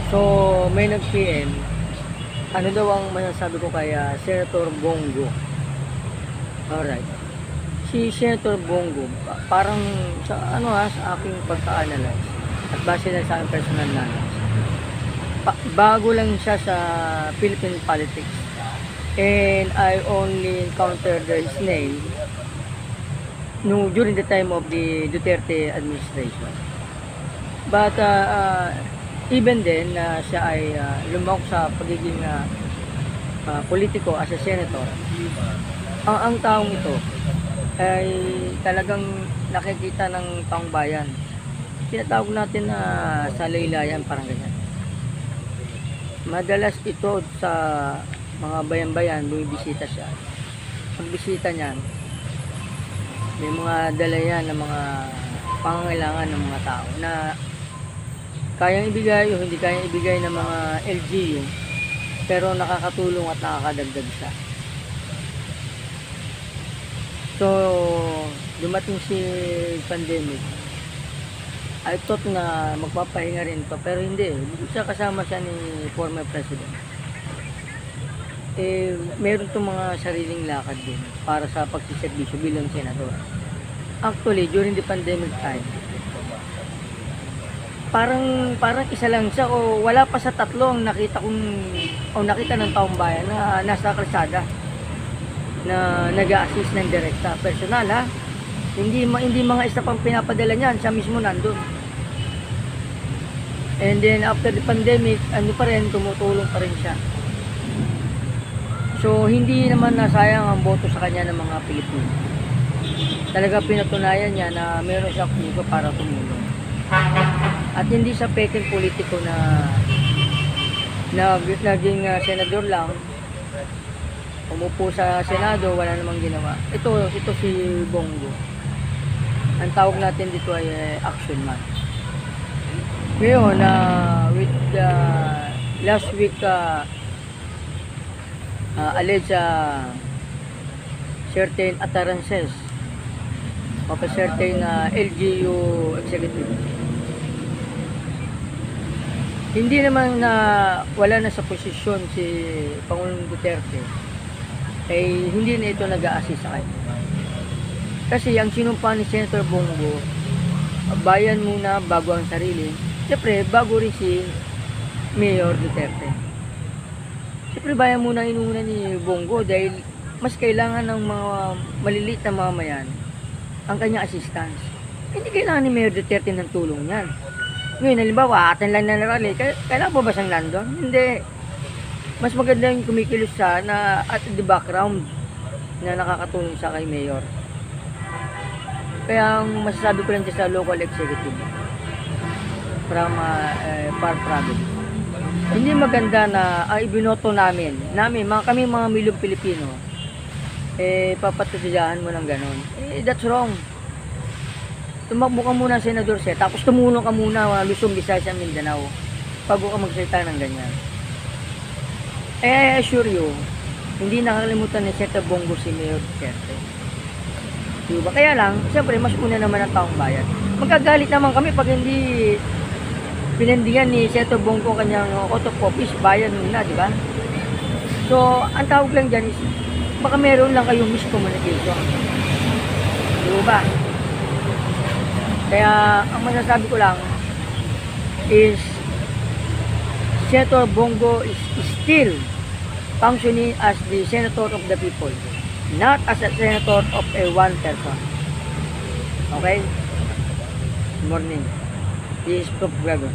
So, may nag-PM, ano daw ang masasabi ko kay Senator Bongo. Alright. Si Senator Bongo, parang sa aking pagka-analyze at base na sa aking personal knowledge, bago lang siya sa Philippine politics. And I only encountered his name during the time of the Duterte administration. But even then, siya ay lumahok sa pagiging politiko as a senator. Ang taong ito ay talagang nakikita ng taong bayan. Tinatawag natin na sa laylayan, parang ganyan. Madalas ito sa mga bayan-bayan, bumibisita siya. Pagbisita niyan, may mga dala yan ng mga pangangailangan ng mga tao na kayang ibigay o hindi kayang ibigay ng mga LGU, pero nakakatulong at nakakadagdag siya. So, dumating si pandemic. I thought na magpapahinga rin to, pero hindi. Siya kasama siya ni former president. Meron itong mga sariling lakad din para sa pagsiservisyo bilang senador. Actually, during the pandemic time, parang isa lang siya o wala pa sa tatlo ang nakita ng taong bayan na nasa kalsada na nag-a-assist ng direkta. Personal ha. Hindi mga isa pang pinapadala niyan, siya mismo nandun. And then after the pandemic, tumutulong pa rin siya. So hindi naman nasayang ang boto sa kanya ng mga Pilipino. Talaga pinatunayan niya na meron siya dito para tumulong. At hindi sa peking politiko na naging senador lang, umupo sa Senado, wala namang ginawa. Ito si Bongo. Ang tawag natin dito ay action man. Ngayon, with the last week alleged certain utterances of a certain LGU executive. Hindi naman na wala na sa posisyon si Pangulong Duterte, hindi na ito nag-a-assist sa kanya. Kasi ang sinumpa ni Senator Bongo, bayan muna bago ang sarili. Siyempre, bago rin si Mayor Duterte. Siyempre, bayan muna inuuna ni Bongo dahil mas kailangan ng mga maliliit na mamayan ang kanyang assistance. Hindi kailangan ni Mayor Duterte ng tulong yan. Ngayon, halimbawa, atan lang na rally, kailangan po ba siyang nandun? Hindi. Mas maganda yung kumikilos siya na at the background na nakakatulong sa kay Mayor. Kaya ang masasabi ko lang sa local executive from far province, hindi maganda na ibinoto namin kami mga milyong Pilipino, papatutyahan mo ng ganon. That's wrong. Tumakbo ka muna senador siya, tapos tumulong ka muna Luzon, Visayas, Mindanao bago ka magsalita ng ganyan. I assure you, hindi nakakalimutan ni Senator Bongo si Mayor Duterte. Diba? Kaya lang, siyempre mas una naman ang taong bayan. Magkagalit naman kami pag hindi pinandingan ni Senator Bongo kanyang out of office, bayan muna, di ba? So, ang tawag lang dyan is, baka meron lang kayong miscommunication. Diba? Kaya, ang masasabi ko lang is, Senator Bongo is still functioning as the senator of the people, not as a senator of a one person. Okay? Good morning. This is Prof. Gregor.